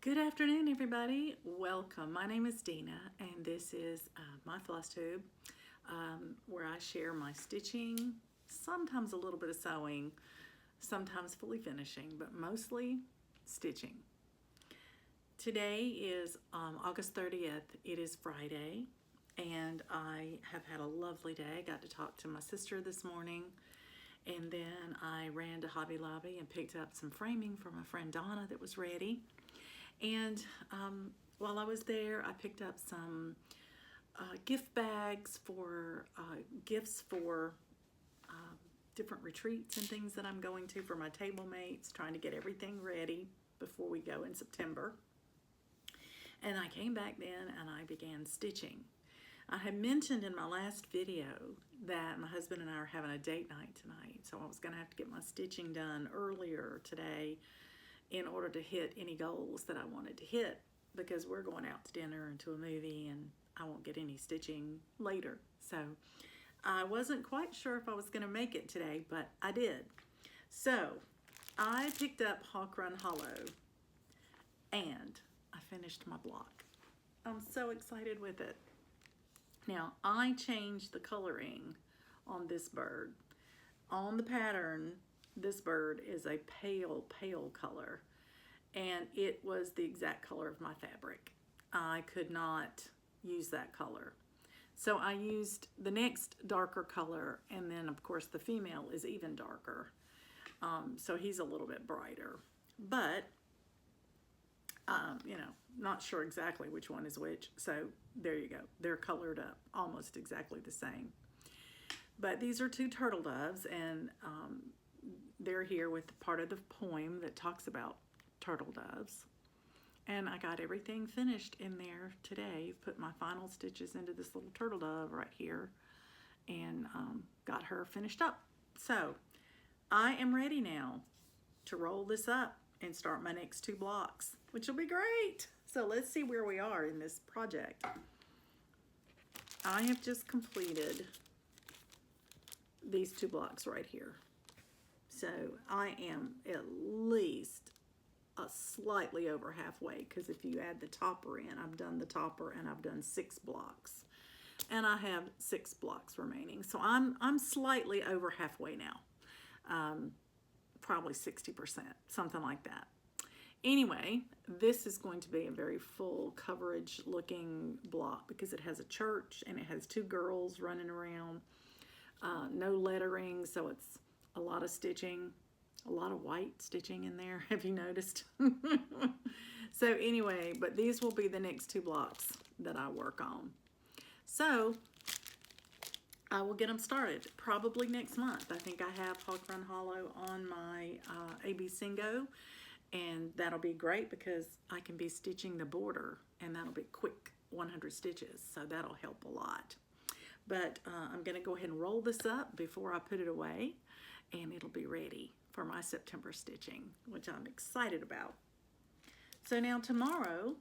Good afternoon, everybody. Welcome. My name is Dina, and this is my floss tube where I share my stitching, sometimes a little bit of sewing, sometimes fully finishing, but mostly stitching. Today is August 30th. It is Friday, and I have had a lovely day. I got to talk to my sister this morning, and then I ran to Hobby Lobby and picked up some framing for my friend Donna that was ready. And while I was there, I picked up some gift bags for gifts for different retreats and things that I'm going to for my table mates, trying to get everything ready before we go in September. And I came back then and I began stitching. I had mentioned in my last video that my husband and I are having a date night tonight, so I was going to have to get my stitching done earlier today in order to hit any goals that I wanted to hit, because we're going out to dinner and to a movie and I won't get any stitching later. So I wasn't quite sure if I was going to make it today, but I did. So I picked up Hawk Run Hollow and I finished my block. I'm so excited with it. Now I changed the coloring on this bird. On the pattern, this bird is a pale color, and it was the exact color of my fabric. I could not use that color. So I used the next darker color, and then of course the female is even darker. So he's a little bit brighter, but you know, not sure exactly which one is which. So there you go. They're colored up almost exactly the same. But these are two turtle doves, and they're here with part of the poem that talks about turtle doves. And I got everything finished in there today. Put my final stitches into this little turtle dove right here and got her finished up. So I am ready now to roll this up and start my next two blocks, which will be great. So let's see where we are in this project. I have just completed these two blocks right here. So I am at least slightly over halfway, because if you add the topper in, I've done the topper and I've done 6 blocks. And I have 6 blocks remaining. So I'm slightly over halfway now. Probably 60%, something like that. Anyway, this is going to be a very full coverage looking block because it has a church and it has 2 girls running around. No lettering, so it's a lot of stitching, a lot of white stitching in there. Have you noticed? So anyway, but these will be the next 2 blocks that I work on. So I will get them started probably next month. I think I have Hawk Run Hollow on my AB Singo, and that'll be great because I can be stitching the border, and that'll be quick 100 stitches, so that'll help a lot. But I'm going to go ahead and roll this up before I put it away, and it'll be ready for my September stitching, which I'm excited about. So now tomorrow's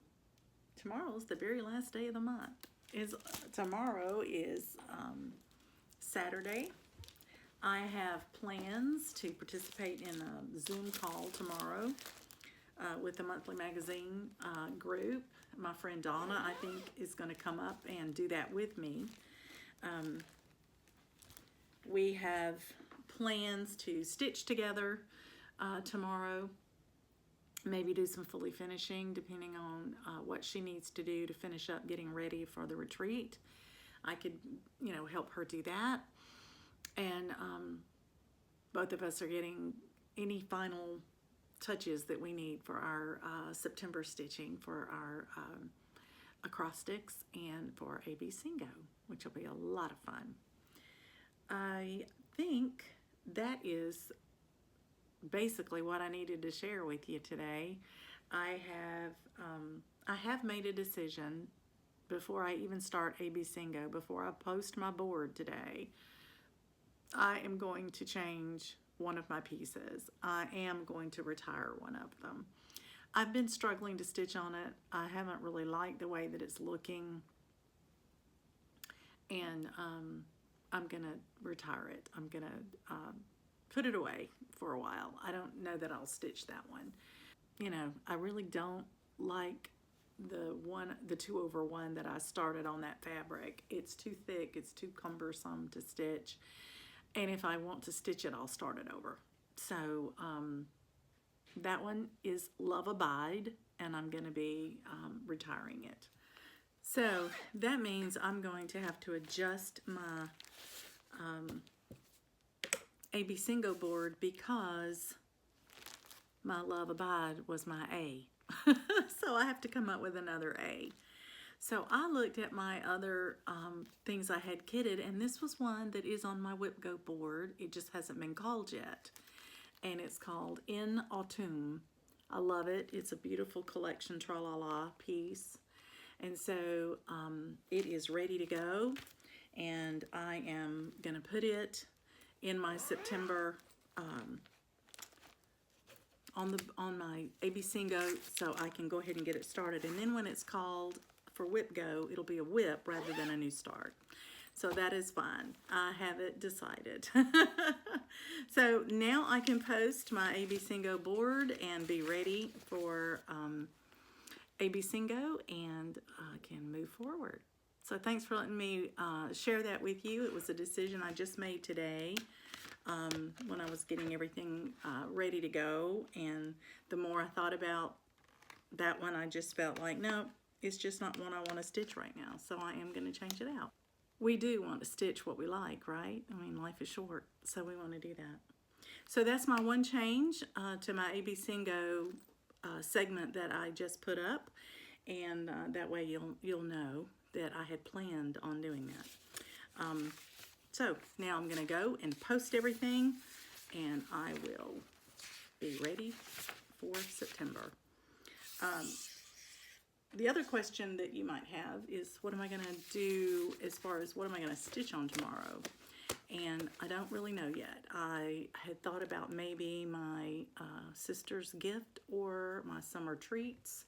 the very last day of the month. Tomorrow is Saturday. I have plans to participate in a Zoom call tomorrow with the monthly magazine group. My friend Donna, I think, is going to come up and do that with me. We have plans to stitch together tomorrow, maybe do some fully finishing depending on what she needs to do to finish up getting ready for the retreat. I could, you know, help her do that, and both of us are getting any final touches that we need for our September stitching for our acrostics and for AB Singo, which will be a lot of fun. I think that is basically what I needed to share with you today. I have made a decision before I even start AB Singo, before I post my board today. I am going to change one of my pieces. I am going to retire one of them. I've been struggling to stitch on it. I haven't really liked the way that it's looking, and I'm gonna retire it. I'm gonna put it away for a while. I don't know that I'll stitch that one. You know, I really don't like the 2/1 that I started on that fabric. It's too thick, it's too cumbersome to stitch, and if I want to stitch it, I'll start it over. So that one is Love Abide, and I'm going to be retiring it. So that means I'm going to have to adjust my AB Singo board because my Love Abide was my A. So I have to come up with another A. So I looked at my other things I had kitted, and this was one that is on my Whip Go board. It just hasn't been called yet. And it's called In Autumn. I love it. It's a beautiful collection tra-la-la piece. And so it is ready to go. And I am going to put it in my September on my AB Singo, so I can go ahead and get it started. And then when it's called for Whip Go, it'll be a whip rather than a new start. So that is fine. I have it decided. So now I can post my AB Singo board and be ready for AB Singo, and I can move forward. So thanks for letting me share that with you. It was a decision I just made today when I was getting everything ready to go. And the more I thought about that one, I just felt like, no, it's just not one I want to stitch right now. So I am going to change it out. We do want to stitch what we like, right? I mean, life is short, so we want to do that. So that's my one change to my AB Singo segment that I just put up, and that way you'll know that I had planned on doing that. So now I'm going to go and post everything, and I will be ready for September. The other question that you might have is, what am I going to do as far as what am I going to stitch on tomorrow? And I don't really know yet. I had thought about maybe my sister's gift or my summer treats.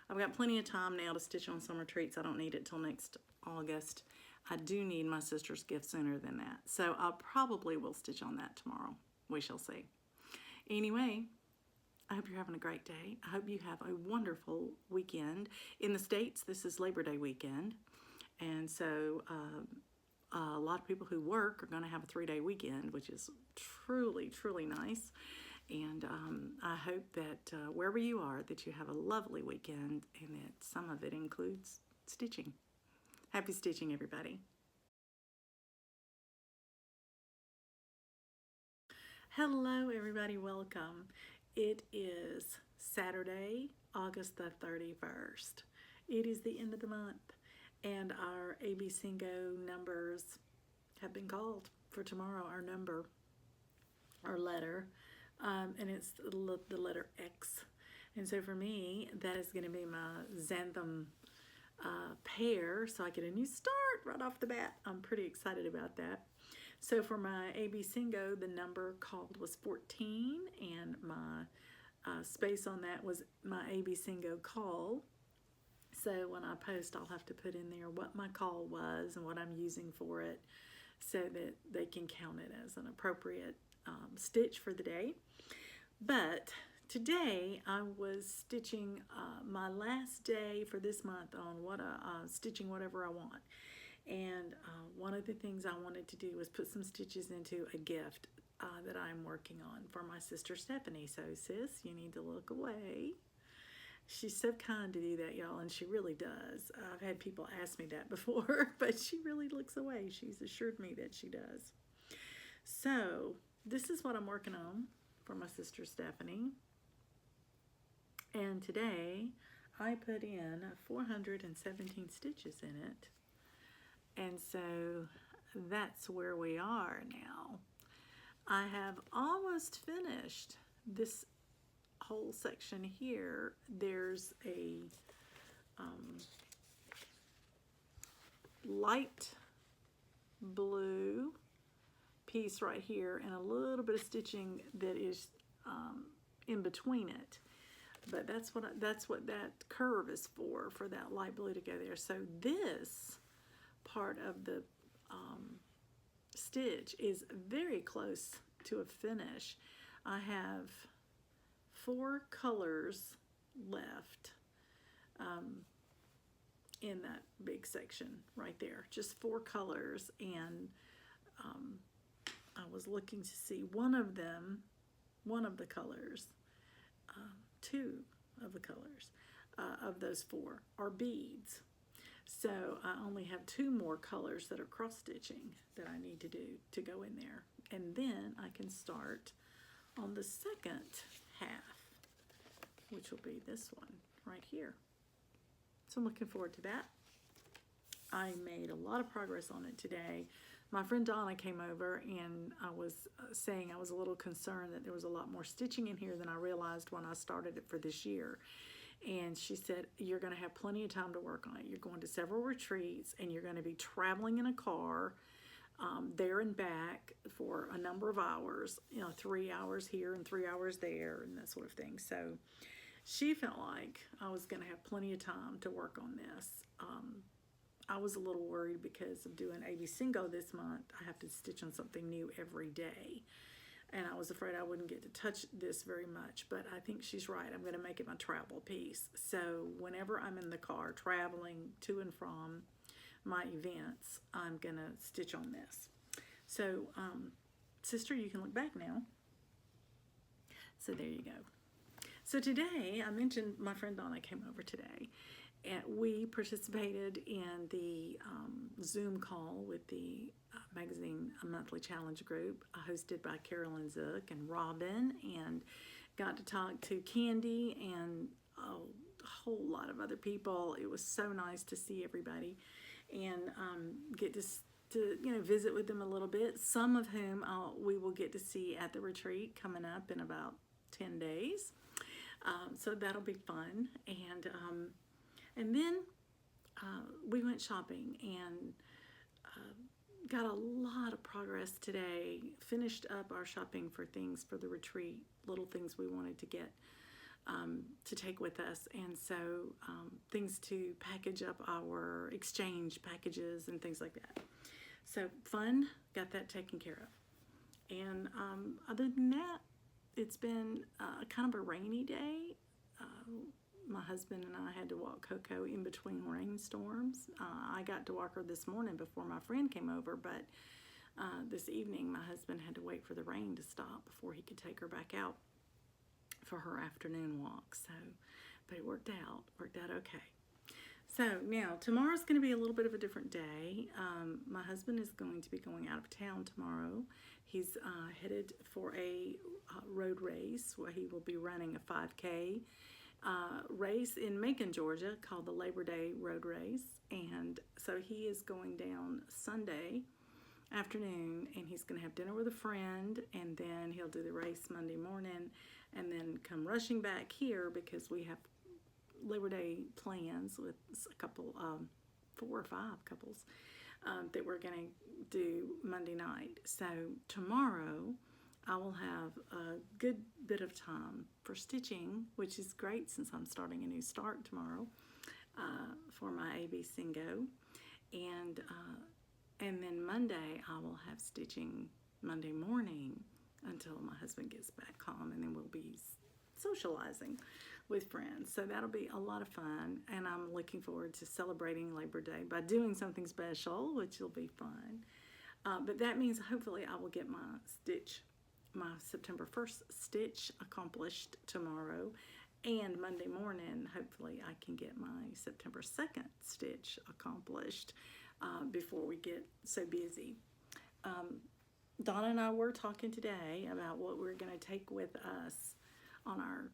I've got plenty of time now to stitch on summer treats. I don't need it till next August. I do need my sister's gift sooner than that. So I probably will stitch on that tomorrow. We shall see. Anyway, I hope you're having a great day. I hope you have a wonderful weekend. In the States, this is Labor Day weekend. And so a lot of people who work are going to have a 3-day weekend, which is truly, truly nice. And I hope that wherever you are, that you have a lovely weekend and that some of it includes stitching. Happy stitching, everybody. Hello, everybody. Welcome. It is Saturday, August the 31st. It is the end of the month, and our AB Singo numbers have been called for tomorrow. Our number, our letter, and it's the letter X. And so for me, that is going to be my xanthan pear, so I get a new start right off the bat. I'm pretty excited about that. So for my AB Singo, the number called was 14, and my space on that was my AB Singo call. So when I post, I'll have to put in there what my call was and what I'm using for it, so that they can count it as an appropriate stitch for the day. But today I was stitching my last day for this month on stitching whatever I want. And one of the things I wanted to do was put some stitches into a gift that I'm working on for my sister Stephanie. So sis, you need to look away. She's so kind to do that, y'all, and she really does. I've had people ask me that before, but she really looks away. She's assured me that she does. So this is what I'm working on for my sister Stephanie. And today I put in 417 stitches in it. And so that's where we are now. I have almost finished this whole section here. There's a light blue piece right here and a little bit of stitching that is in between it. But that's what that curve is for that light blue to go there. So this part of the stitch is very close to a finish. I have 4 colors left in that big section right there. Just 4 colors, and I was looking to see one of the colors, 2 of the colors of those 4 are beads. So I only have 2 more colors that are cross stitching that I need to do to go in there. And then I can start on the second half, which will be this one right here. So I'm looking forward to that. I made a lot of progress on it today. My friend Donna came over, and I was saying I was a little concerned that there was a lot more stitching in here than I realized when I started it for this year. And she said, you're going to have plenty of time to work on it. You're going to several retreats, and you're going to be traveling in a car there and back for a number of hours, 3 hours here and 3 hours there and that sort of thing. So she felt like I was going to have plenty of time to work on this. I was a little worried because of doing AB Singo this month. I have to stitch on something new every day, and I was afraid I wouldn't get to touch this very much, but I think she's right. I'm going to make it my travel piece. So whenever I'm in the car traveling to and from my events, I'm going to stitch on this. So, sister, you can look back now. So there you go. So today, I mentioned my friend Donna came over today, and we participated in the Zoom call with the magazine monthly challenge group hosted by Carolyn Zook and Robin, and got to talk to Candy and a whole lot of other people. It was so nice to see everybody and get to visit with them a little bit, some of whom we will get to see at the retreat coming up in about 10 days. So that'll be fun. And then we went shopping and got a lot of progress today. Finished up our shopping for things for the retreat, little things we wanted to get to take with us. And so things to package up our exchange packages and things like that. So fun, got that taken care of. And other than that, it's been kind of a rainy day. My husband and I had to walk Coco in between rainstorms. I got to walk her this morning before my friend came over, but this evening my husband had to wait for the rain to stop before he could take her back out for her afternoon walk. So, but it worked out okay. So now tomorrow's going to be a little bit of a different day. My husband is going to be going out of town tomorrow. He's headed for a road race where he will be running a 5K race in Macon, Georgia, called the Labor Day Road Race. And so he is going down Sunday afternoon, and he's going to have dinner with a friend, and then he'll do the race Monday morning, and then come rushing back here because we have Labor Day plans with a couple, 4 or 5 couples that we're going to do Monday night. So tomorrow I will have a good bit of time for stitching, which is great since I'm starting a new start tomorrow for my AB Singo. And then Monday I will have stitching Monday morning until my husband gets back home, and then we'll be socializing with friends. So that'll be a lot of fun, and I'm looking forward to celebrating Labor Day by doing something special, which will be fun. But that means hopefully I will get my September 1st stitch accomplished tomorrow, and Monday morning hopefully I can get my September 2nd stitch accomplished before we get so busy. Donna and I were talking today about what we're going to take with us on our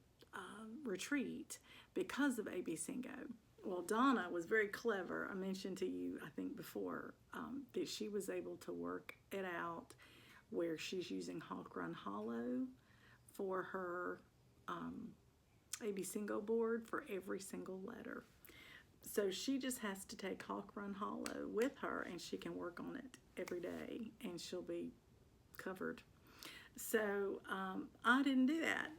retreat because of AB Singo. Well, Donna was very clever. I mentioned to you, I think before, that she was able to work it out where she's using Hawk Run Hollow for her AB Singo board for every single letter. So she just has to take Hawk Run Hollow with her, and she can work on it every day, and she'll be covered. So I didn't do that.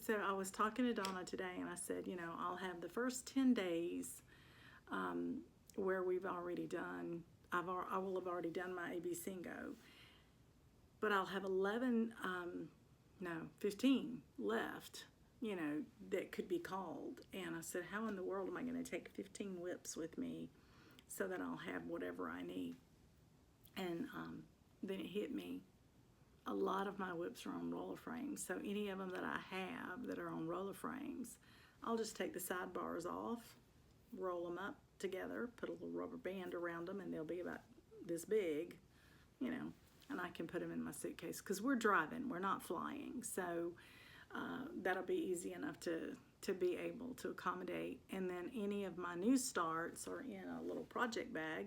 So I was talking to Donna today, and I said, I'll have the first 10 days where we've already done, I will have already done my AB Singo, but I'll have 15 left you know, that could be called. And I said, how in the world am I going to take 15 whips with me so that I'll have whatever I need? And then it hit me. A lot of my whips are on roller frames. So any of them that I have that are on roller frames, I'll just take the sidebars off, roll them up together, put a little rubber band around them, and they'll be about this big, you know, and I can put them in my suitcase because we're driving, we're not flying. So that'll be easy enough to be able to accommodate. And then any of my new starts are in a little project bag,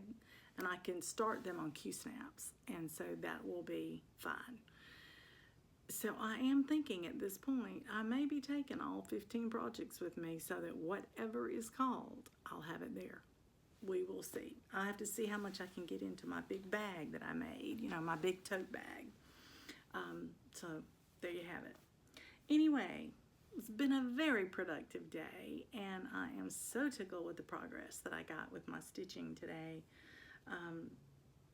and I can start them on Q-snaps, and so that will be fine. So I am thinking at this point, I may be taking all 15 projects with me so that whatever is called, I'll have it there. We will see. I have to see how much I can get into my big bag that I made, you know, my big tote bag. So there you have it. Anyway, it's been a very productive day, and I am so tickled with the progress that I got with my stitching today.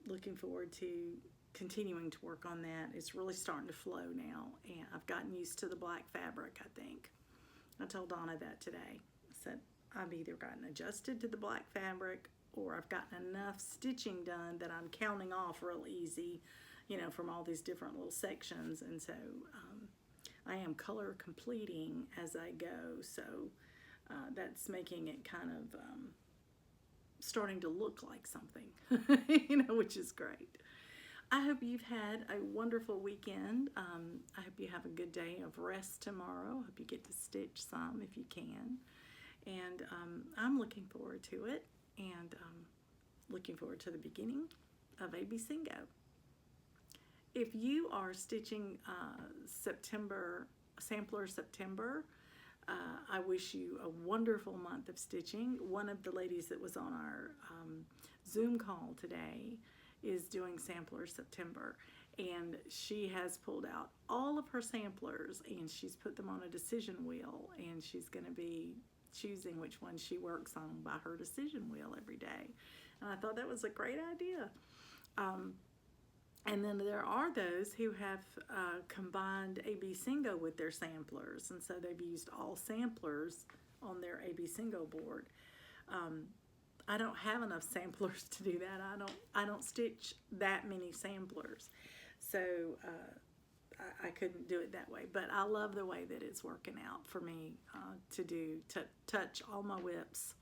Looking forward to continuing to work on that. It's really starting to flow now, and I've gotten used to the black fabric, I think. I told Donna that today. I said, I've either gotten adjusted to the black fabric or I've gotten enough stitching done that I'm counting off real easy, you know, from all these different little sections. And so I am color completing as I go. So that's making it kind of starting to look like something, you know, which is great. I hope you've had a wonderful weekend. I hope you have a good day of rest tomorrow. I hope you get to stitch some if you can. And I'm looking forward to it, and looking forward to the beginning of AB Singo. If you are stitching Sampler September, I wish you a wonderful month of stitching. One of the ladies that was on our Zoom call today is doing Sampler September, and she has pulled out all of her samplers and she's put them on a decision wheel, and she's going to be choosing which one she works on by her decision wheel every day. And I thought that was a great idea. And then there are those who have combined AB Singo with their samplers, and so they've used all samplers on their AB Singo board. I don't have enough samplers to do that. I don't stitch that many samplers, so I couldn't do it that way. But I love the way that it's working out for me to touch all my whips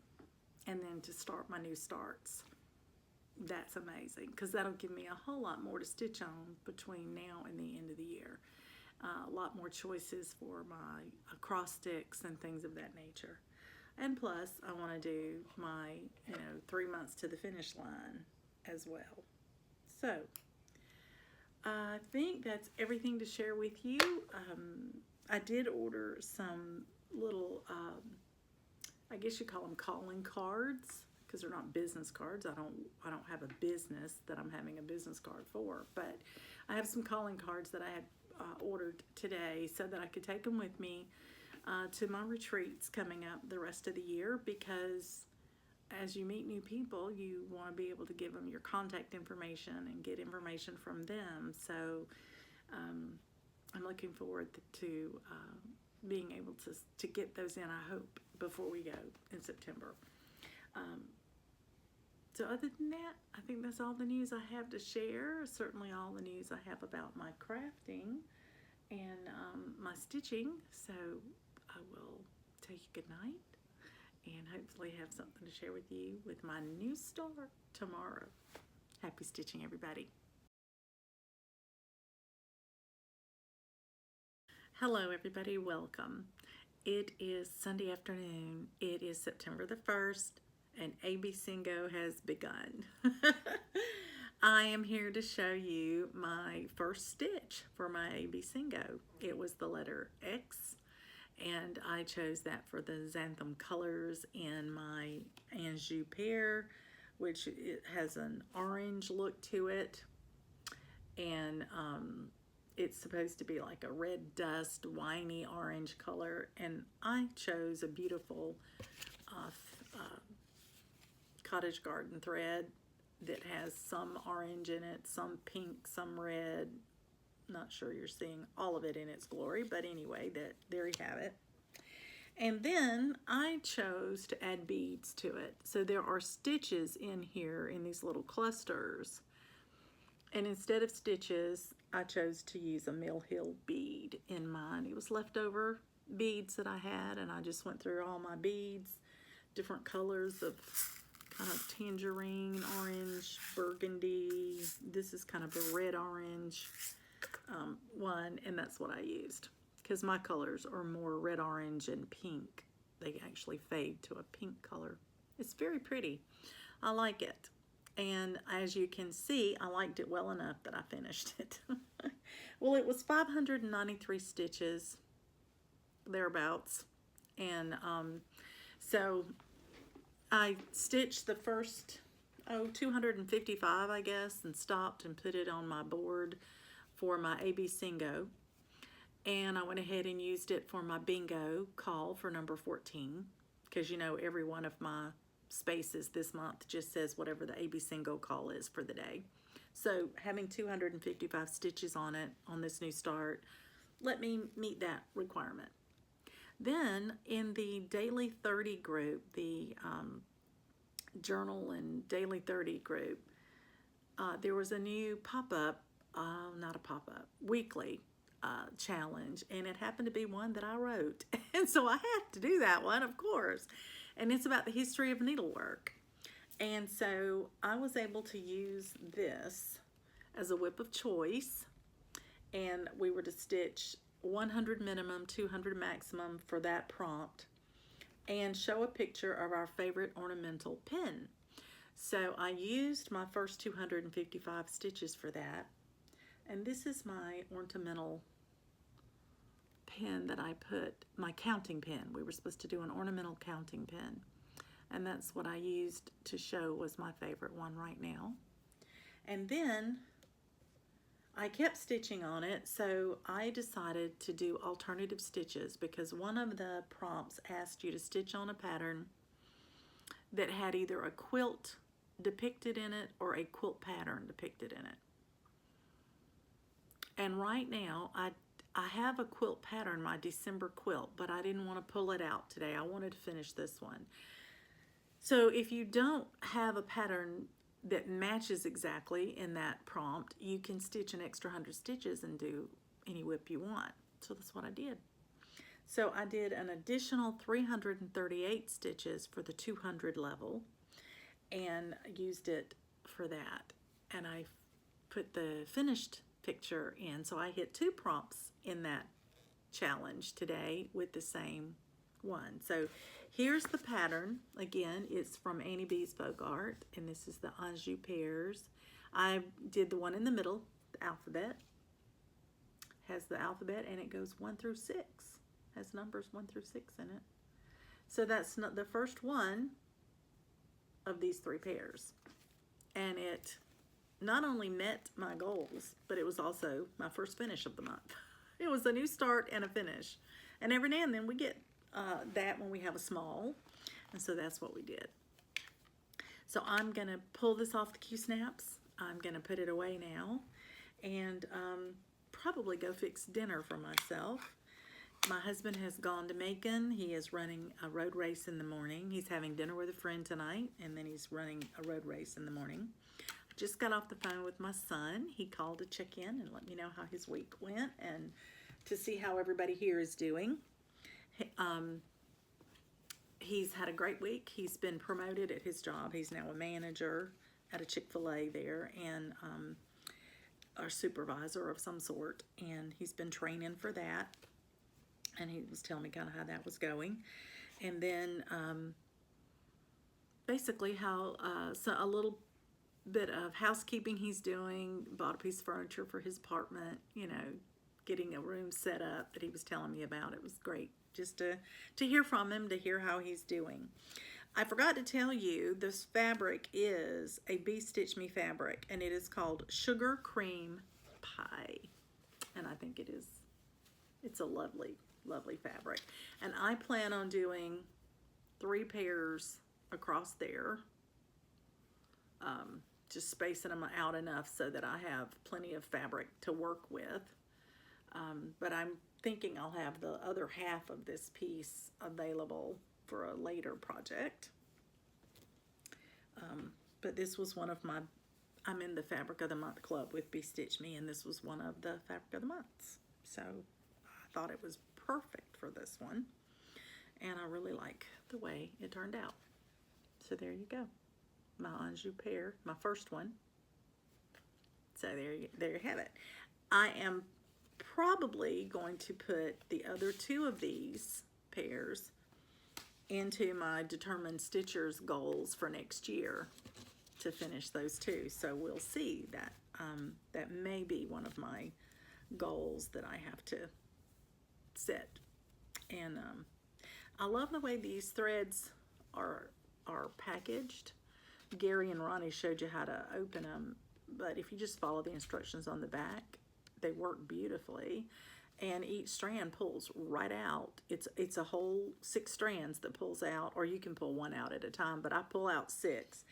and then to start my new starts. That's amazing, because that'll give me a whole lot more to stitch on between now and the end of the year. A lot more choices for my cross sticks and things of that nature. And plus, I want to do my 3 months to the finish line as well. So I think that's everything to share with you. I did order some little, I guess you call them calling cards, because they're not business cards. I don't have a business that I'm having a business card for, but I have some calling cards that I had ordered today so that I could take them with me to my retreats coming up the rest of the year, because as you meet new people, you want to be able to give them your contact information and get information from them. So I'm looking forward to being able to get those in, I hope, before we go in September. So other than that, I think that's all the news I have to share. Certainly all the news I have about my crafting and my stitching. So I will take a good night and hopefully have something to share with you with my new start tomorrow. Happy stitching, everybody. Hello, everybody. Welcome. It is Sunday afternoon. It is September the 1st. And AB Singo has begun. I am here to show you my first stitch for my AB Singo. It was the letter X, and I chose that for the xanthan colors in my Anjou Pear, which it has an orange look to it, and it's supposed to be like a red dust, winey orange color, and I chose a beautiful Cottage garden thread that has some orange in it, some pink, some red. Not sure you're seeing all of it in its glory, but anyway, there you have it. And then I chose to add beads to it. So there are stitches in here in these little clusters. And instead of stitches, I chose to use a Mill Hill bead in mine. It was leftover beads that I had, and I just went through all my beads, different colors of kind of tangerine, orange, burgundy. This is kind of a red-orange one, and that's what I used. Because my colors are more red, orange, and pink. They actually fade to a pink color. It's very pretty. I like it. And as you can see, I liked it well enough that I finished it. Well, it was 593 stitches, thereabouts. And so I stitched the first, 255, I guess, and stopped and put it on my board for my AB Singo. And I went ahead and used it for my bingo call for number 14, because you know every one of my spaces this month just says whatever the AB Singo call is for the day. So having 255 stitches on it on this new start, let me meet that requirement. Then in the Daily 30 group, the journal and Daily 30 group, there was a new pop-up, not a pop-up, weekly challenge, and it happened to be one that I wrote. And so I had to do that one, of course. And it's about the history of needlework. And so I was able to use this as a whip of choice, and we were to stitch 100 minimum, 200 maximum for that prompt, and show a picture of our favorite ornamental pin. So I used my first 255 stitches for that. And this is my ornamental pin that I put, my counting pin. We were supposed to do an ornamental counting pin. And that's what I used to show was my favorite one right now. And then I kept stitching on it, so I decided to do alternative stitches because one of the prompts asked you to stitch on a pattern that had either a quilt depicted in it or a quilt pattern depicted in it. And right now, I have a quilt pattern, my December quilt, but I didn't want to pull it out today. I wanted to finish this one. So if you don't have a pattern that matches exactly in that prompt, you can stitch an extra 100 stitches and do any whip you want. So that's what I did. So I did an additional 338 stitches for the 200 level and used it for that. And I put the finished picture in. So I hit 2 prompts in that challenge today with the same one. So here's the pattern. Again, it's from Annie B's Folk Art, and this is the Anjou pears. I did the one in the middle, the alphabet. Has the alphabet, and it goes 1 through 6. Has numbers 1 through 6 in it. So that's not the first one of these 3 pairs. And it not only met my goals, but it was also my first finish of the month. It was a new start and a finish. And every now and then we get that when we have a small. And so that's what we did. So I'm going to pull this off the Q-snaps. I'm going to put it away now and probably go fix dinner for myself. My husband has gone to Macon. He is running a road race in the morning. He's having dinner with a friend tonight, and then he's running a road race in the morning. Just got off the phone with my son. He called to check in and let me know how his week went and to see how everybody here is doing. He's had a great week. He's been promoted at his job. He's now a manager at a Chick-fil-A there and a supervisor of some sort. And he's been training for that. And he was telling me kind of how that was going. And then basically how so a little bit of housekeeping he's doing, bought a piece of furniture for his apartment, you know, getting a room set up that he was telling me about. It was great just to hear from him, to hear how he's doing. I forgot to tell you, this fabric is a Bee Stitch Me fabric, and it is called Sugar Cream Pie. And I think it's a lovely, lovely fabric. And I plan on doing 3 pairs across there. Just spacing them out enough so that I have plenty of fabric to work with. But I'm thinking I'll have the other half of this piece available for a later project. But this was one of my, I'm in the Fabric of the Month Club with Be Stitch Me, and this was one of the Fabric of the Months. So I thought it was perfect for this one. And I really like the way it turned out. So there you go. My Anjou Pear, my first one. So there you have it. I am probably going to put the other two of these pears into my Determined Stitchers goals for next year to finish those two. So we'll see. That that may be one of my goals that I have to set. And I love the way these threads are packaged. Gary and Ronnie showed you how to open them, but if you just follow the instructions on the back, they work beautifully. And each strand pulls right out. It's a whole 6 strands that pulls out, or you can pull one out at a time, but I pull out 6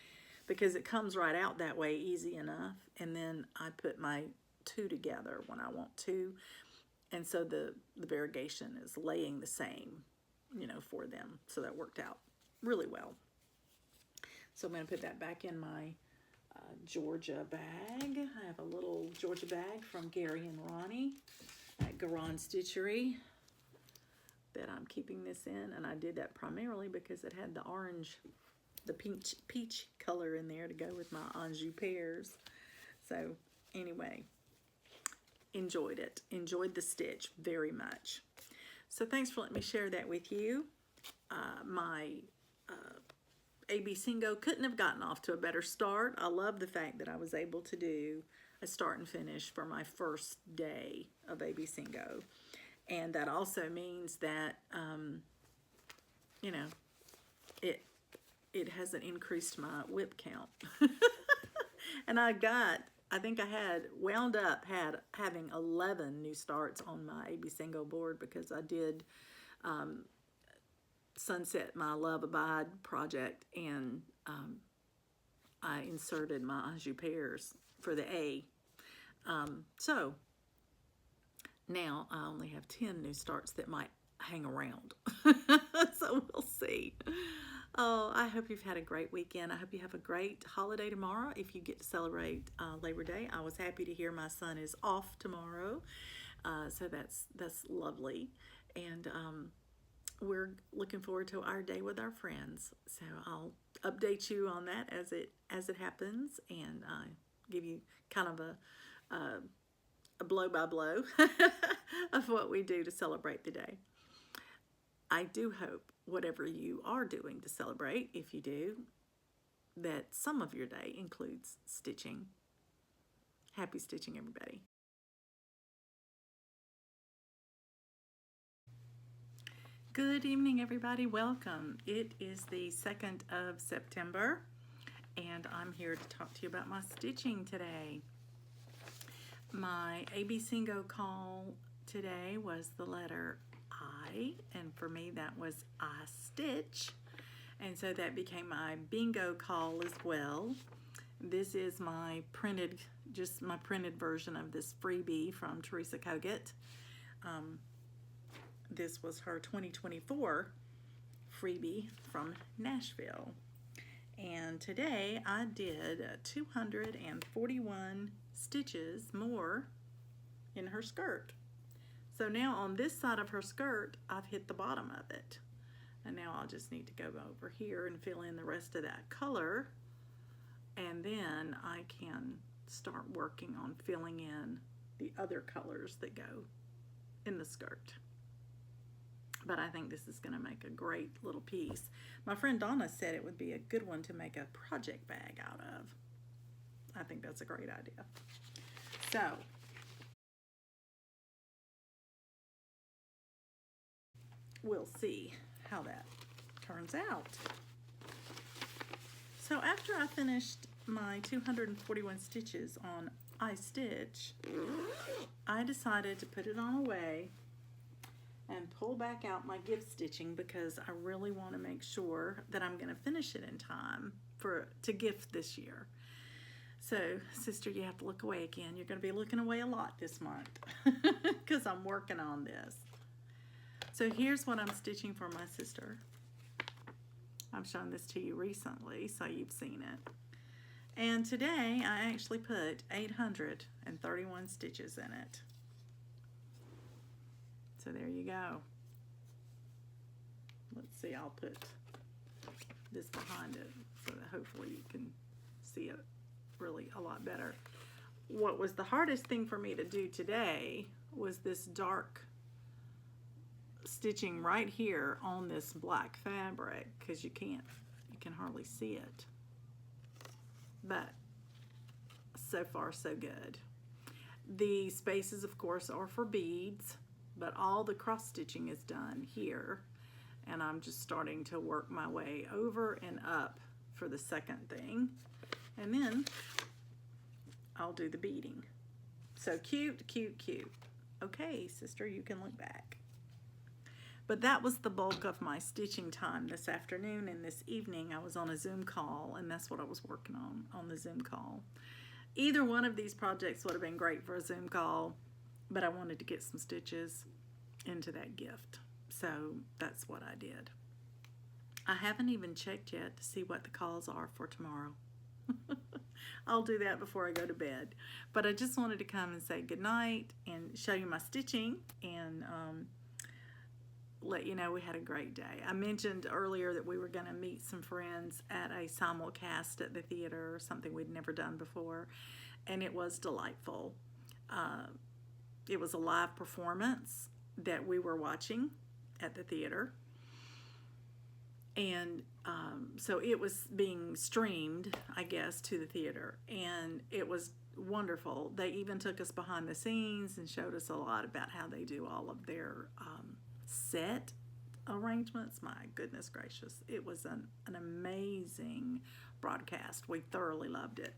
because it comes right out that way easy enough. And then I put my 2 together when I want to. And so the variegation is laying the same, you know, for them. So that worked out really well. So I'm going to put that back in my Georgia bag. I have a little Georgia bag from Gary and Ronnie at Garon Stitchery that I'm keeping this in. And I did that primarily because it had the orange, the peach color in there to go with my Anjou pears. So anyway, enjoyed it. Enjoyed the stitch very much. So thanks for letting me share that with you. My AB Singo couldn't have gotten off to a better start. I love the fact that I was able to do a start and finish for my first day of AB Singo. And that also means that, you know, it hasn't increased my whip count. And I think I had wound up having 11 new starts on my AB Singo board because I did sunset my Love Abide project, and I inserted my Anjou pears for the A. So now I only have 10 new starts that might hang around. So we'll see. Oh, I hope you've had a great weekend. I hope you have a great holiday tomorrow if you get to celebrate Labor Day. I was happy to hear my son is off tomorrow. So that's lovely. And we're looking forward to our day with our friends. So I'll update you on that as it happens, and give you kind of a blow by blow of what we do to celebrate the day. I do hope whatever you are doing to celebrate, if you do, that some of your day includes stitching. Happy stitching, everybody. Good evening, everybody. Welcome. It is the 2nd of September, and I'm here to talk to you about my stitching today. My AB Singo call today was the letter I, and for me that was I stitch, and so that became my bingo call as well. This is my printed version of this freebie from Teresa Kogut. This was her 2024 freebie from Nashville. And today I did 241 stitches more in her skirt. So now on this side of her skirt, I've hit the bottom of it. And now I'll just need to go over here and fill in the rest of that color. And then I can start working on filling in the other colors that go in the skirt. But I think this is going to make a great little piece. My friend Donna said it would be a good one to make a project bag out of. I think that's a great idea. So, we'll see how that turns out. So after I finished my 241 stitches on I Stitch, I decided to put it on away and pull back out my gift stitching because I really want to make sure that I'm going to finish it in time to gift this year. So, sister, you have to look away again. You're going to be looking away a lot this month because I'm working on this. So here's what I'm stitching for my sister. I've shown this to you recently, so you've seen it. And today I actually put 831 stitches in it. So there you go. Let's see, I'll put this behind it so that hopefully you can see it really a lot better. What was the hardest thing for me to do today was this dark stitching right here on this black fabric, because you can hardly see it. But so far so good. The spaces, of course, are for beads, but all the cross stitching is done here, and I'm just starting to work my way over and up for the second thing, and then I'll do the beading. So cute, cute, cute. Okay, sister, you can look back. But that was the bulk of my stitching time this afternoon, and this evening I was on a Zoom call, and that's what I was working on the Zoom call. Either one of these projects would have been great for a Zoom call, but I wanted to get some stitches into that gift. So that's what I did. I haven't even checked yet to see what the calls are for tomorrow. I'll do that before I go to bed. But I just wanted to come and say goodnight and show you my stitching and let you know we had a great day. I mentioned earlier that we were going to meet some friends at a simulcast at the theater, something we'd never done before, and it was delightful. It was a live performance that we were watching at the theater, and so it was being streamed, I guess, to the theater, and it was wonderful. They even took us behind the scenes and showed us a lot about how they do all of their set arrangements. My goodness gracious, it was an amazing broadcast. We thoroughly loved it.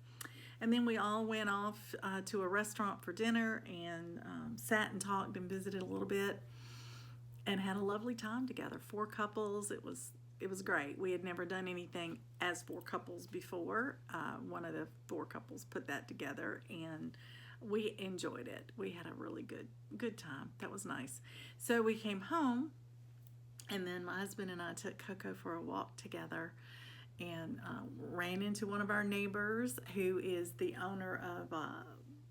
And then we all went off to a restaurant for dinner and sat and talked and visited a little bit and had a lovely time together. 4 couples. It was great. We had never done anything as 4 couples before. One of the 4 couples put that together, and we enjoyed it. We had a really good time. That was nice. So we came home, and then my husband and I took Coco for a walk together and ran into one of our neighbors who is the owner of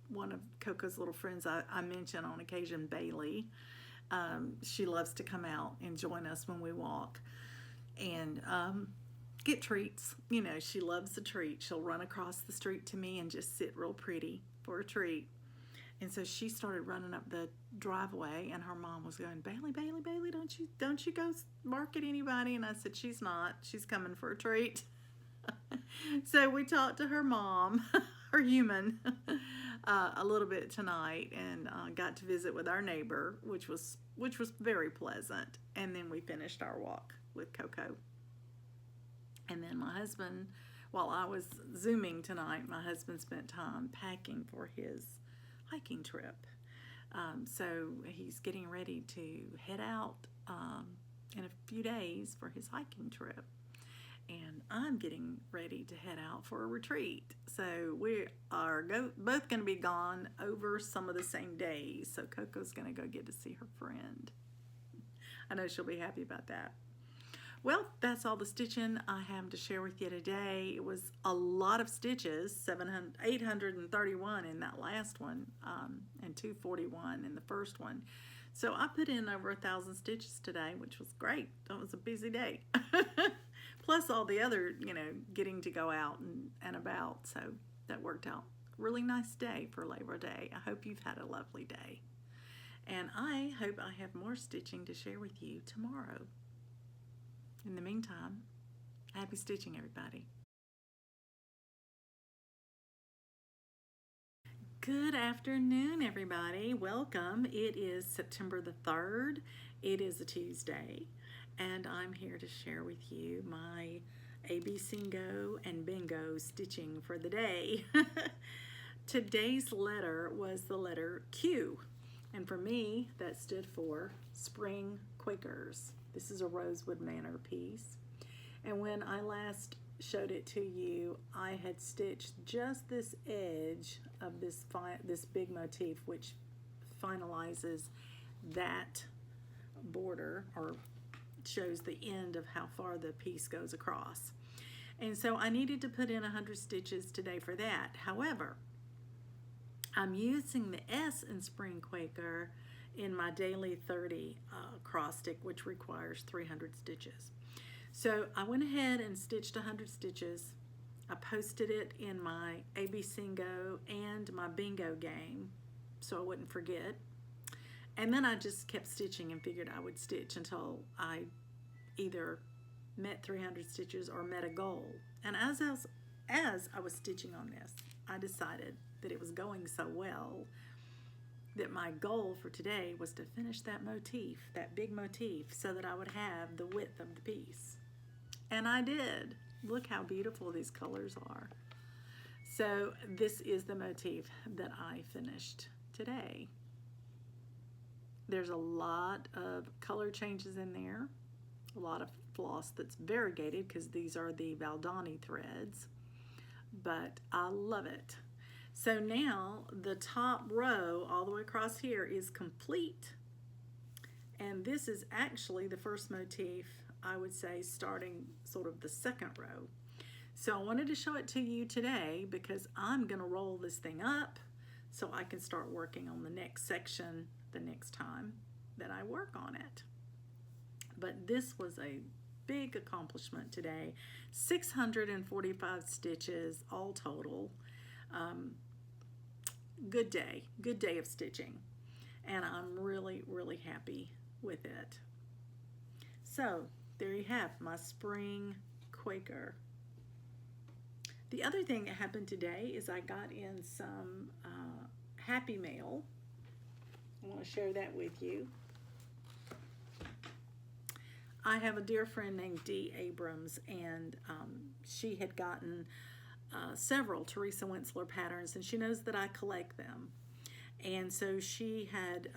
one of Coco's little friends I mention on occasion, Bailey. She loves to come out and join us when we walk and get treats. You know, she loves a treat. She'll run across the street to me and just sit real pretty for a treat. And so she started running up the driveway, and her mom was going, Bailey, Bailey, Bailey, don't you go bark at anybody. And I said, she's not. She's coming for a treat. So we talked to her mom, her human, a little bit tonight, and got to visit with our neighbor, which was very pleasant. And then we finished our walk with Coco. And then my husband, while I was Zooming tonight, my husband spent time packing for his hiking trip. So he's getting ready to head out in a few days for his hiking trip. And I'm getting ready to head out for a retreat. So we are both going to be gone over some of the same days. So Coco's going to go get to see her friend. I know she'll be happy about that. Well, that's all the stitching I have to share with you today. It was a lot of stitches, 831 in that last one, and 241 in the first one. So I put in over 1,000 stitches today, which was great. That was a busy day. Plus all the other, getting to go out and about. So that worked out. Really nice day for Labor Day. I hope you've had a lovely day. And I hope I have more stitching to share with you tomorrow. In the meantime, happy stitching, everybody. Good afternoon, everybody. Welcome. It is September the 3rd. It is a Tuesday, and I'm here to share with you my AB Singo and Bingo stitching for the day. Today's letter was the letter Q, and for me, that stood for Spring Quakers. This is a Rosewood Manor piece. And when I last showed it to you, I had stitched just this edge of this big motif, which finalizes that border, or shows the end of how far the piece goes across. And so I needed to put in 100 stitches today for that. However, I'm using the S in Spring Quaker in my daily 30 cross stick, which requires 300 stitches. So I went ahead and stitched 100 stitches. I posted it in my AB Singo and my bingo game so I wouldn't forget. And then I just kept stitching and figured I would stitch until I either met 300 stitches or met a goal. And as I was stitching on this, I decided that it was going so well that my goal for today was to finish that motif, that big motif, so that I would have the width of the piece. And I did. Look how beautiful these colors are. So this is the motif that I finished today. There's a lot of color changes in there, a lot of floss that's variegated because these are the Valdani threads, but I love it. So now the top row all the way across here is complete, and this is actually the first motif, I would say, starting sort of the second row. So I wanted to show it to you today because I'm going to roll this thing up so I can start working on the next section the next time that I work on it. But this was a big accomplishment today. 645 stitches all total. Good day of stitching, and I'm really, really happy with it. So there you have my Spring Quaker. The other thing that happened today is I got in some Happy Mail. I want to share that with you. I have a dear friend named Dee Abrams, and she had gotten several Teresa Winsler patterns, and she knows that I collect them. And so she had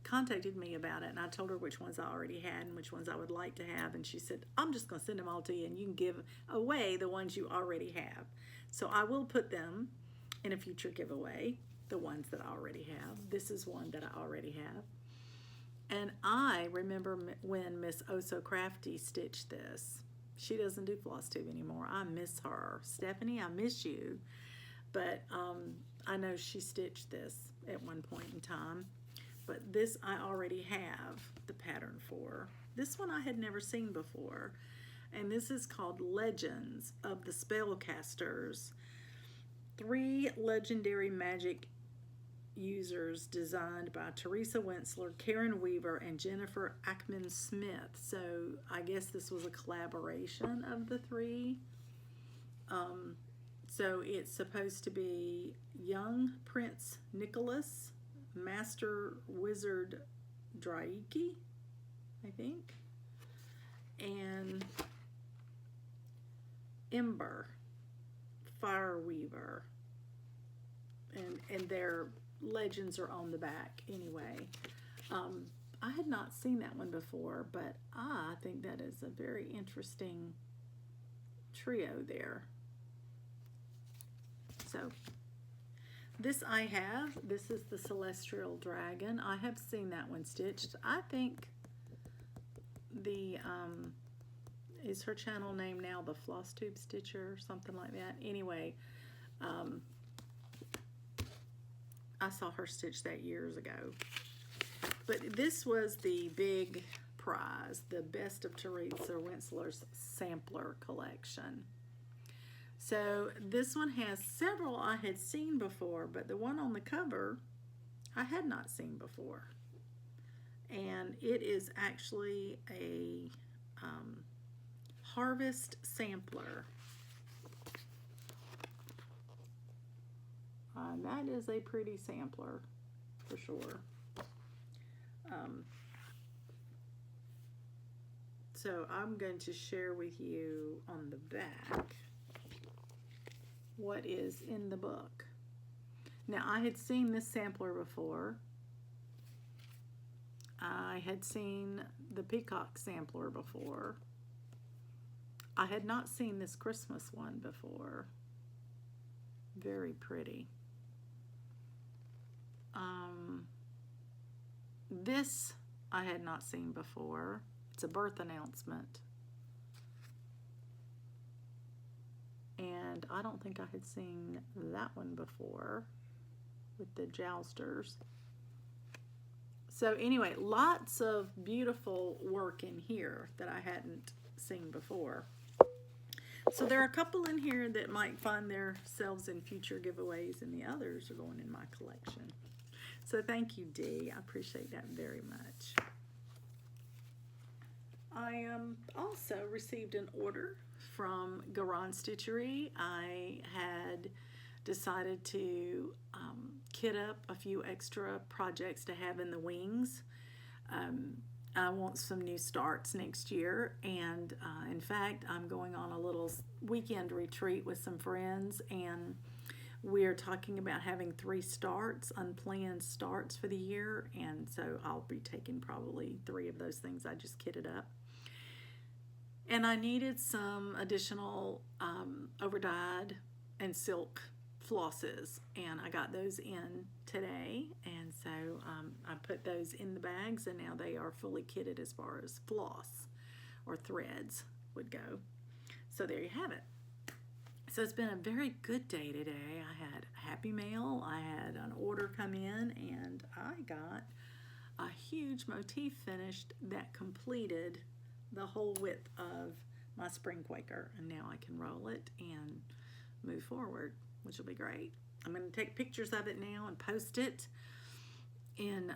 contacted me about it, and I told her which ones I already had and which ones I would like to have, and she said, I'm just going to send them all to you, and you can give away the ones you already have. So I will put them in a future giveaway, the ones that I already have. This is one that I already have. And I remember when Miss Oh So Crafty stitched this. She doesn't do floss tube anymore. I miss her. Stephanie, I miss you. But I know she stitched this at one point in time. But this I already have the pattern for. This one I had never seen before. And this is called Legends of the Spellcasters. 3 legendary magic users designed by Teresa Winsler, Karen Weaver, and Jennifer Ackman Smith. So I guess this was a collaboration of the 3. So it's supposed to be Young Prince Nicholas, Master Wizard Draiki, I think, and Ember Fireweaver, and their legends are on the back anyway. I had not seen that one before, but I think that is a very interesting trio there. So this I have. This is the Celestial Dragon. I have seen that one stitched. I think the is her channel name now the Floss Tube Stitcher or something like that. Anyway, I saw her stitch that years ago. But this was the big prize, the Best of Teresa Winsler's sampler collection. So this one has several I had seen before, but the one on the cover I had not seen before. And it is actually a harvest sampler. That is a pretty sampler for sure. So I'm going to share with you on the back what is in the book. Now, I had seen this sampler before. I had seen the Peacock sampler before. I had not seen this Christmas one before. Very pretty. This I had not seen before. It's a birth announcement. And I don't think I had seen that one before with the jousters. So anyway, lots of beautiful work in here that I hadn't seen before. So there are a couple in here that might find themselves in future giveaways, and the others are going in my collection. So thank you, Dee. I appreciate that very much. I also received an order from Garon Stitchery. I had decided to kit up a few extra projects to have in the wings. I want some new starts next year, and in fact, I'm going on a little weekend retreat with some friends, and we're talking about having 3 starts, unplanned starts for the year, and so I'll be taking probably 3 of those things I just kitted up. And I needed some additional overdyed and silk flosses, and I got those in today, and so I put those in the bags, and now they are fully kitted as far as floss or threads would go. So there you have it. So it's been a very good day today. I had happy mail, I had an order come in, and I got a huge motif finished that completed the whole width of my spring Quaker, and now I can roll it and move forward, which will be great. I'm going to take pictures of it now and post it in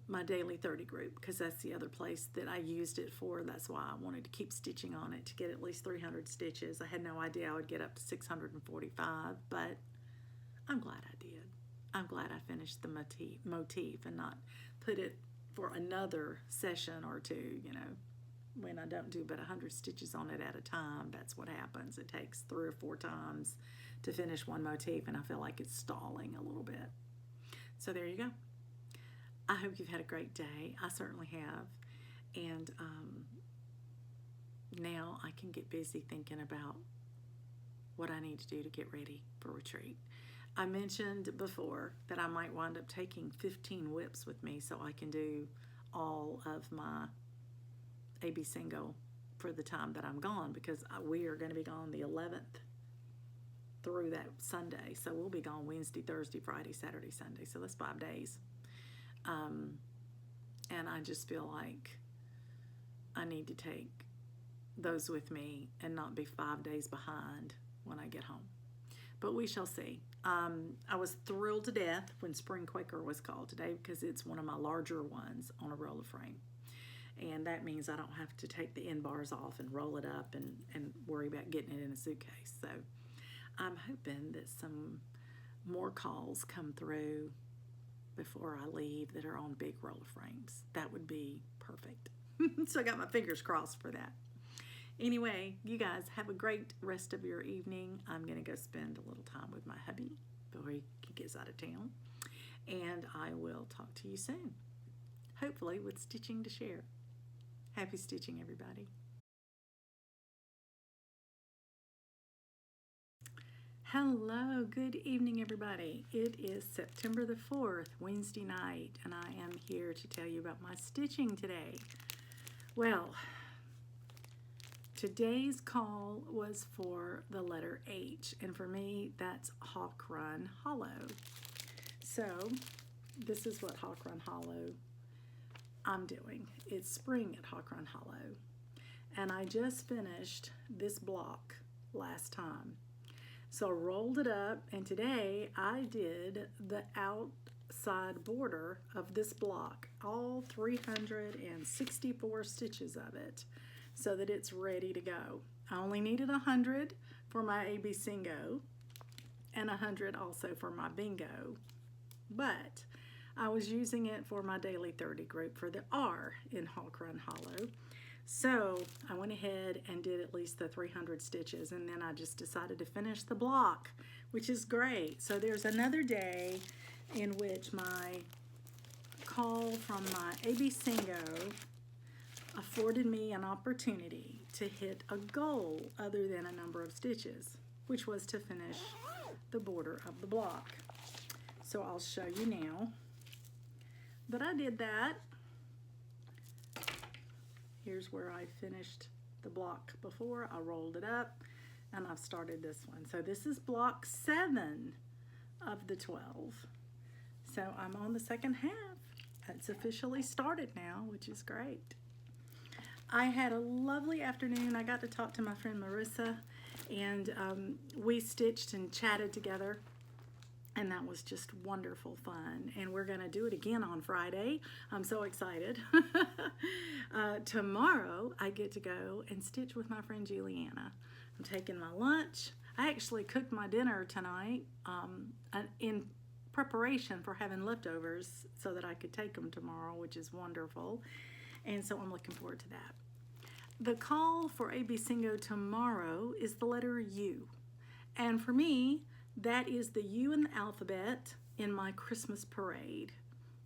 my daily 30 group, because that's the other place that I used it for. That's why I wanted to keep stitching on it to get at least 300 stitches. I had no idea I would get up to 645, but I'm glad I did. I'm glad I finished the motif and not put it for another session or two, you know. When I don't do but 100 stitches on it at a time, that's what happens. It takes 3 or 4 times to finish one motif, and I feel like it's stalling a little bit. So there you go. I hope you've had a great day. I certainly have. And now I can get busy thinking about what I need to do to get ready for retreat. I mentioned before that I might wind up taking 15 whips with me so I can do all of my AB Singo for the time that I'm gone, because we are going to be gone the 11th through that Sunday. So we'll be gone Wednesday, Thursday, Friday, Saturday, Sunday. So that's 5 days. And I just feel like I need to take those with me and not be 5 days behind when I get home. But we shall see. I was thrilled to death when Spring Quaker was called today, because it's one of my larger ones on a roller frame. And that means I don't have to take the end bars off and roll it up and worry about getting it in a suitcase. So I'm hoping that some more calls come through before I leave that are on big roller frames. That would be perfect. So I got my fingers crossed for that. Anyway, you guys have a great rest of your evening. I'm going to go spend a little time with my hubby before he gets out of town. And I will talk to you soon, hopefully with stitching to share. Happy stitching, everybody. Hello, good evening, everybody. It is September the 4th, Wednesday night, and I am here to tell you about my stitching today. Well, today's call was for the letter H, and for me, that's Hawk Run Hollow. So, this is what Hawk Run Hollow I'm doing. It's spring at Hawk Run Hollow, and I just finished this block last time. So I rolled it up, and today I did the outside border of this block, all 364 stitches of it, so that it's ready to go. I only needed 100 for my AB Singo and 100 also for my bingo, but I was using it for my daily 30 group for the R in Hawk Run Hollow. So I went ahead and did at least the 300 stitches, and then I just decided to finish the block, which is great. So there's another day in which my call from my AB Singo afforded me an opportunity to hit a goal other than a number of stitches, which was to finish the border of the block. So I'll show you now that I did that. Here's where I finished the block before. I rolled it up and I've started this one. So this is block 7 of the 12. So I'm on the second half. It's officially started now, which is great. I had a lovely afternoon. I got to talk to my friend Marissa, and we stitched and chatted together, and that was just wonderful fun. And we're going to do it again on Friday. I'm so excited. Tomorrow I get to go and stitch with my friend Juliana. I'm taking my lunch. I actually cooked my dinner tonight in preparation for having leftovers so that I could take them tomorrow, which is wonderful. And so I'm looking forward to that. The call for AB Singo tomorrow is the letter U. And for me, that is the U in the alphabet in my Christmas parade.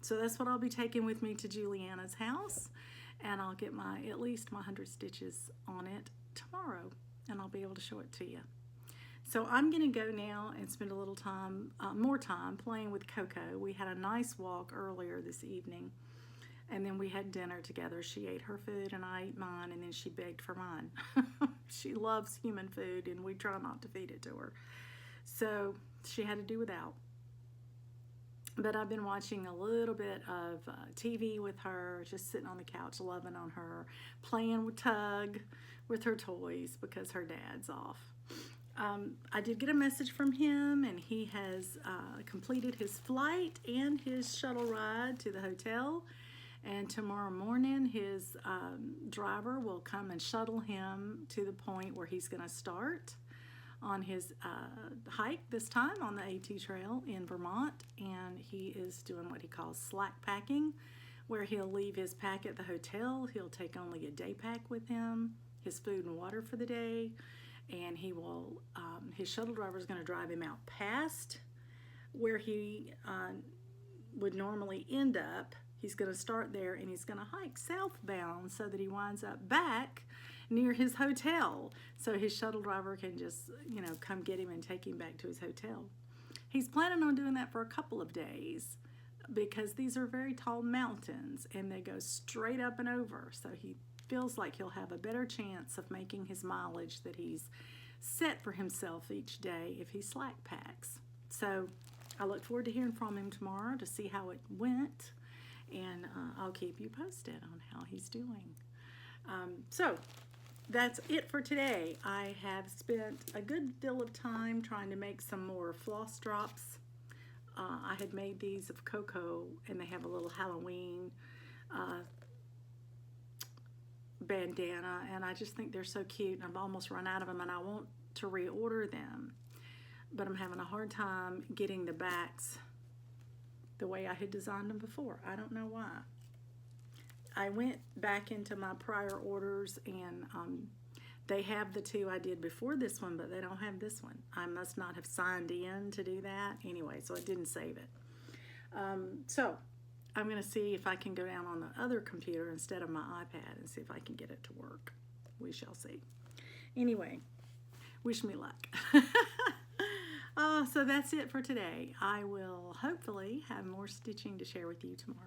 So that's what I'll be taking with me to Juliana's house. And I'll get at least my 100 stitches on it tomorrow. And I'll be able to show it to you. So I'm going to go now and spend a little time, more time, playing with Coco. We had a nice walk earlier this evening, and then we had dinner together. She ate her food, and I ate mine, and then she begged for mine. She loves human food, and we try not to feed it to her. So she had to do without. But I've been watching a little bit of TV with her, just sitting on the couch, loving on her, playing with Tug with her toys because her dad's off. I did get a message from him, and he has completed his flight and his shuttle ride to the hotel. And tomorrow morning, his driver will come and shuttle him to the point where he's going to start on his hike, this time on the AT Trail in Vermont. And he is doing what he calls slack packing, where he'll leave his pack at the hotel. He'll take only a day pack with him, his food and water for the day. And he will, his shuttle driver is going to drive him out past where he would normally end up. He's going to start there, and he's going to hike southbound so that he winds up back near his hotel. So his shuttle driver can just, come get him and take him back to his hotel. He's planning on doing that for a couple of days because these are very tall mountains and they go straight up and over. So he feels like he'll have a better chance of making his mileage that he's set for himself each day if he slack packs. So I look forward to hearing from him tomorrow to see how it went, and I'll keep you posted on how he's doing. So that's it for today. I have spent a good deal of time trying to make some more floss drops. I had made these of cocoa, and they have a little Halloween bandana, and I just think they're so cute, and I've almost run out of them, and I want to reorder them, but I'm having a hard time getting the backs the way I had designed them before. I don't know why. I went back into my prior orders, and they have the two I did before this one, but they don't have this one. I must not have signed in to do that anyway, so I didn't save it. So I'm going to see if I can go down on the other computer instead of my iPad and see if I can get it to work. We shall see. Anyway, wish me luck. So that's it for today. I will hopefully have more stitching to share with you tomorrow.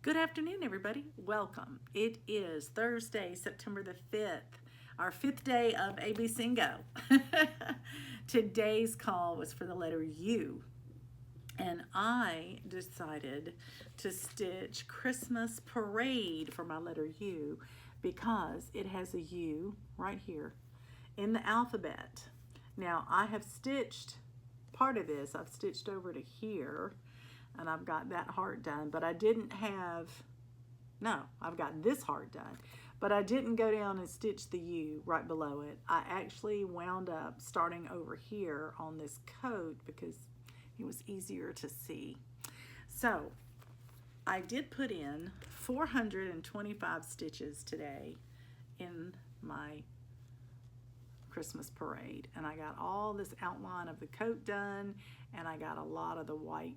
Good afternoon, everybody. Welcome. It is Thursday, September the 5th, our 5th day of AB Singo. Today's call was for the letter U, and I decided to stitch Christmas Parade for my letter U because it has a U right here in the alphabet. Now, I have stitched part of this. I've stitched over to here, and I've got that heart done, but I didn't have, no, I've got this heart done. But I didn't go down and stitch the U right below it. I actually wound up starting over here on this coat because it was easier to see. So I did put in 425 stitches today in my Christmas Parade. And I got all this outline of the coat done, and I got a lot of the white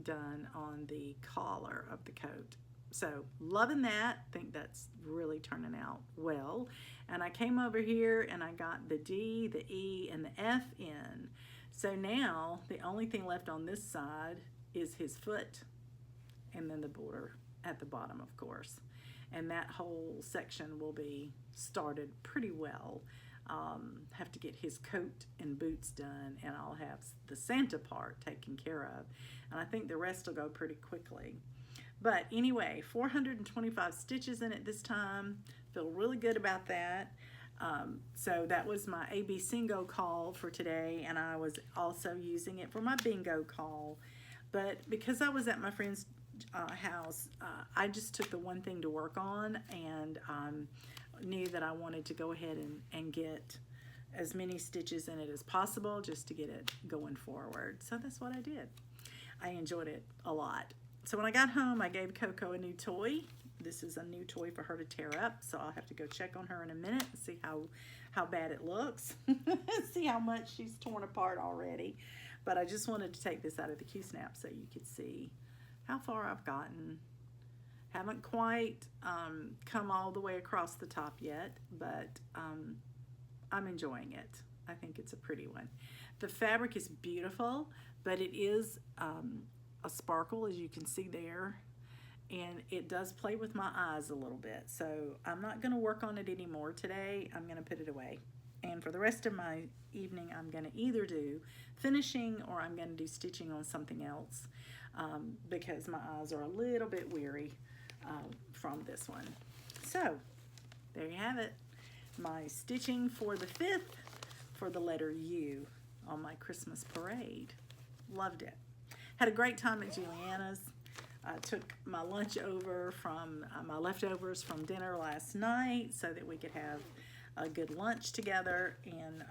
done on the collar of the coat. So loving that, think that's really turning out well. And I came over here and I got the D, the E, and the F in. So now the only thing left on this side is his foot and then the border at the bottom, of course. And that whole section will be started pretty well. Have to get his coat and boots done, and I'll have the Santa part taken care of. And I think the rest will go pretty quickly. But anyway, 425 stitches in it this time. Feel really good about that. So that was my AB Singo call for today, and I was also using it for my bingo call. But because I was at my friend's house, I just took the one thing to work on, and knew that I wanted to go ahead and get as many stitches in it as possible just to get it going forward. So that's what I did. I enjoyed it a lot. So when I got home, I gave Coco a new toy. This is a new toy for her to tear up, so I'll have to go check on her in a minute and see how bad it looks. See how much she's torn apart already. But I just wanted to take this out of the Q-snap so you could see how far I've gotten. Haven't quite come all the way across the top yet, but I'm enjoying it. I think it's a pretty one. The fabric is beautiful, but it is a sparkle, as you can see there, and it does play with my eyes a little bit. So I'm not going to work on it anymore today. I'm going to put it away. And for the rest of my evening, I'm going to either do finishing or I'm going to do stitching on something else because my eyes are a little bit weary from this one. So there you have it. My stitching for the 5th for the letter U on my Christmas parade. Loved it. Had a great time at Juliana's. I took my lunch over from my leftovers from dinner last night so that we could have a good lunch together, and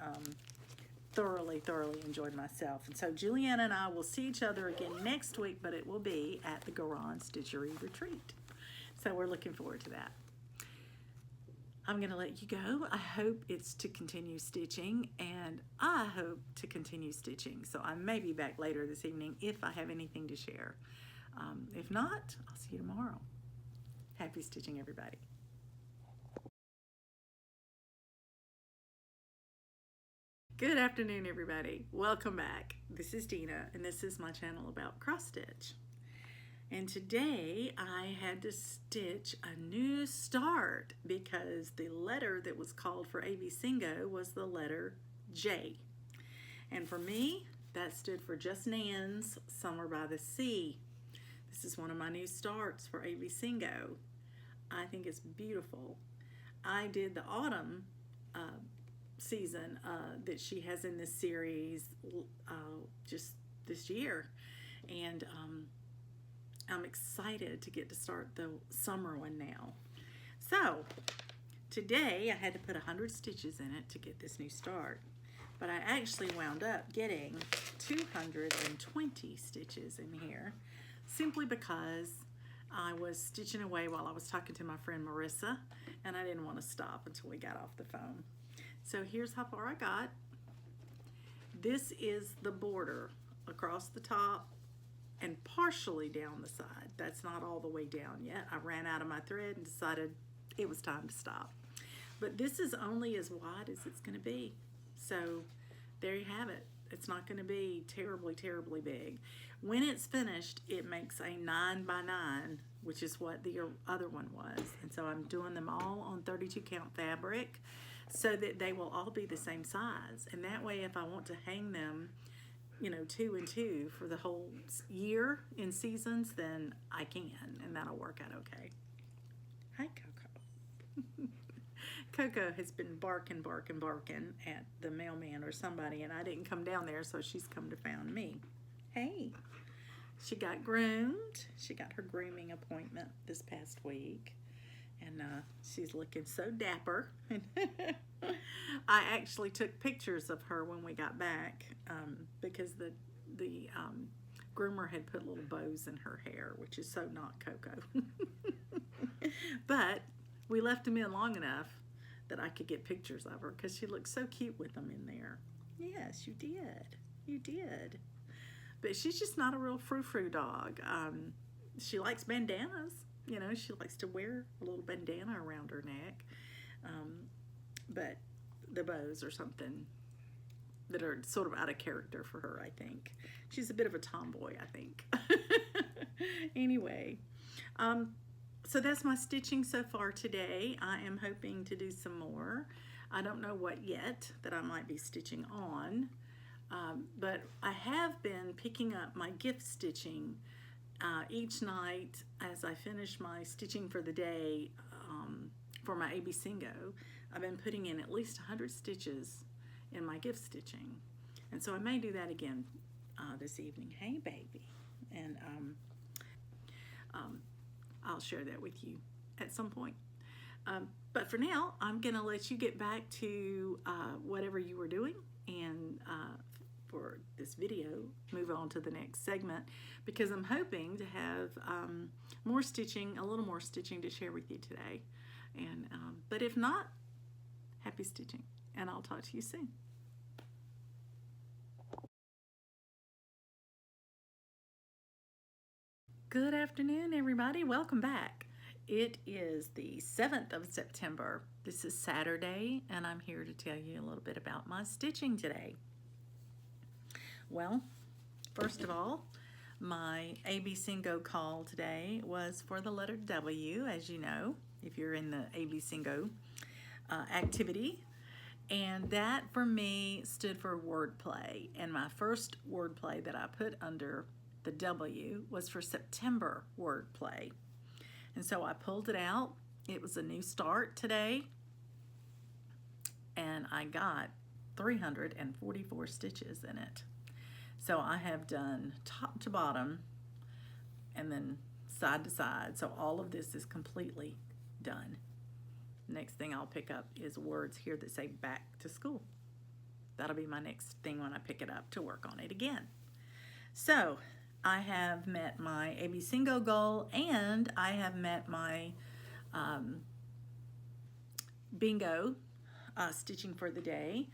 thoroughly enjoyed myself. And so Juliana and I will see each other again next week, but it will be at the Garon Stitchery Retreat. So we're looking forward to that. I'm going to let you go. I hope it's to continue stitching, and I hope to continue stitching. So I may be back later this evening if I have anything to share. If not, I'll see you tomorrow. Happy stitching, everybody. Good afternoon, everybody. Welcome back. This is Dina, and this is my channel about cross stitch. And today I had to stitch a new start because the letter that was called for AB Singo was the letter J. And for me, that stood for Just Nan's Summer by the Sea. This is one of my new starts for AB Singo. I think it's beautiful. I did the autumn season that she has in this series just this year, and I'm excited to get to start the summer one now. So today I had to put 100 stitches in it to get this new start, but I actually wound up getting 220 stitches in here simply because I was stitching away while I was talking to my friend Marissa, and I didn't want to stop until we got off the phone. So here's how far I got. This is the border across the top and partially down the side. That's not all the way down yet. I ran out of my thread and decided it was time to stop. But this is only as wide as it's going to be. So there you have it. It's not going to be terribly big. When it's finished, it makes a 9 by 9, which is what the other one was. And so I'm doing them all on 32 count fabric so that they will all be the same size. And that way, if I want to hang them, you know, 2 and 2 for the whole year in seasons, then I can, and that'll work out okay. Hi, Coco. Coco has been barking at the mailman or somebody, and I didn't come down there, so she's come to found me. Hey, she got groomed. She got her grooming appointment this past week, and she's looking so dapper. I actually took pictures of her when we got back because the groomer had put little bows in her hair, which is so not Coco. But we left them in long enough that I could get pictures of her because she looked so cute with them in there. Yes, you did. You did. but she's just not a real frou-frou dog. She likes bandanas. You know, she likes to wear a little bandana around her neck. But the bows are something that are sort of out of character for her, I think. She's a bit of a tomboy, I think. Anyway, so that's my stitching so far today. I am hoping to do some more. I don't know what yet that I might be stitching on, but I have been picking up my gift stitching each night as I finish my stitching for the day for my AB Singo. I've been putting in at least 100 stitches in my gift stitching, and so I may do that again this evening. Hey baby. And I'll share that with you at some point. But for now, I'm going to let you get back to whatever you were doing, and for this video, move on to the next segment, because I'm hoping to have more stitching, a little more stitching to share with you today. And but if not, happy stitching, and I'll talk to you soon. Good afternoon, everybody. Welcome back. It is the 7th of September. This is Saturday, and I'm here to tell you a little bit about my stitching today. Well, first of all, my AB Singo call today was for the letter W, as you know, if you're in the AB Singo activity. And that for me stood for wordplay. And my first wordplay that I put under the W was for September wordplay. And so I pulled it out. It was a new start today. And I got 344 stitches in it. So I have done top to bottom and then side to side. So all of this is completely done. Next thing I'll pick up is words here that say back to school. That'll be my next thing when I pick it up to work on it again. So I have met my AB Singo goal, and I have met my bingo stitching for the day,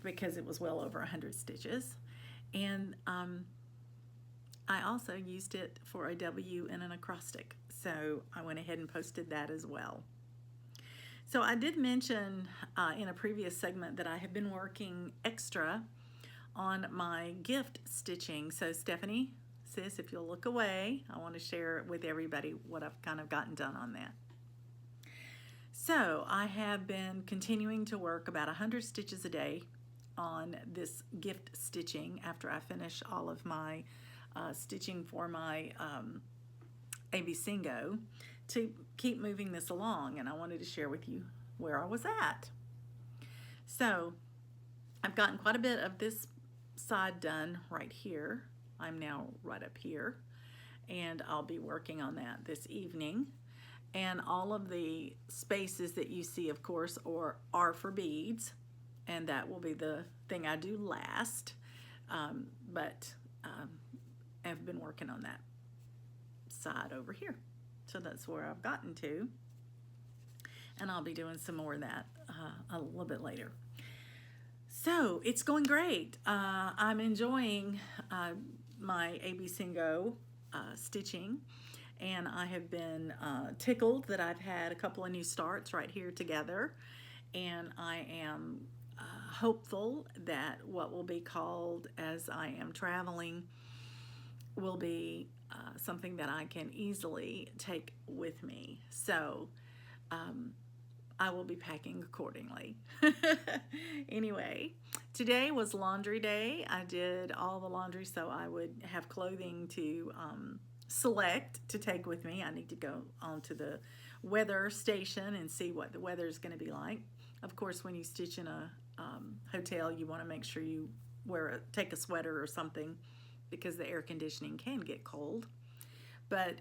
because it was well over 100 stitches. And I also used it for a W and an acrostic, so I went ahead and posted that as well. So I did mention in a previous segment that I have been working extra on my gift stitching. So Stephanie, sis, if you'll look away, I want to share with everybody what I've kind of gotten done on that. So I have been continuing to work about 100 stitches a day on this gift stitching after I finish all of my stitching for my AB Singo, to keep moving this along, and I wanted to share with you where I was at. So I've gotten quite a bit of this side done right here. I'm now right up here, and I'll be working on that this evening. And all of the spaces that you see, of course, are for beads, and that will be the thing I do last. But I've been working on that side over here. So that's where I've gotten to. And I'll be doing some more of that a little bit later. So it's going great. I'm enjoying my AB Singo stitching. And I have been tickled that I've had a couple of new starts right here together. And I am hopeful that what will be called as I am traveling will be something that I can easily take with me. So I will be packing accordingly. Anyway, today was laundry day. I did all the laundry so I would have clothing to select to take with me. I need to go onto the weather station and see what the weather is going to be like. Of course, when you stitch in a hotel, you want to make sure you take a sweater or something, because the air conditioning can get cold. But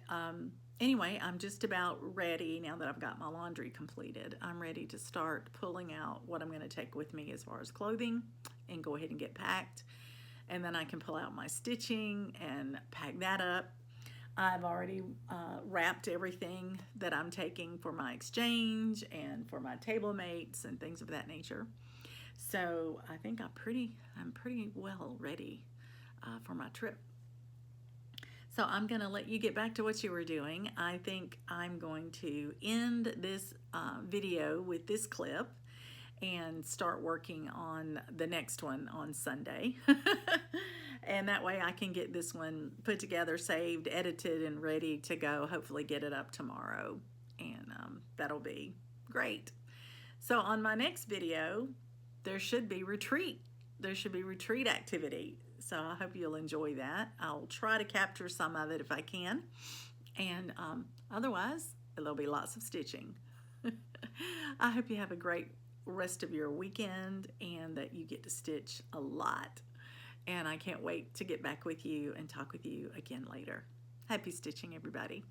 anyway, I'm just about ready now that I've got my laundry completed. I'm ready to start pulling out what I'm going to take with me as far as clothing and go ahead and get packed. And then I can pull out my stitching and pack that up. I've already wrapped everything that I'm taking for my exchange and for my table mates and things of that nature. So I think I'm pretty well ready for my trip So I'm going to let you get back to what you were doing. I think I'm going to end this video with this clip and start working on the next one on Sunday. And that way I can get this one put together, saved, edited, and ready to go. Hopefully get it up tomorrow. And that'll be great. So on my next video, there should be retreat. There should be retreat activity. So I hope you'll enjoy that. I'll try to capture some of it if I can. And otherwise, there'll be lots of stitching. I hope you have a great rest of your weekend and that you get to stitch a lot. And I can't wait to get back with you and talk with you again later. Happy stitching, everybody.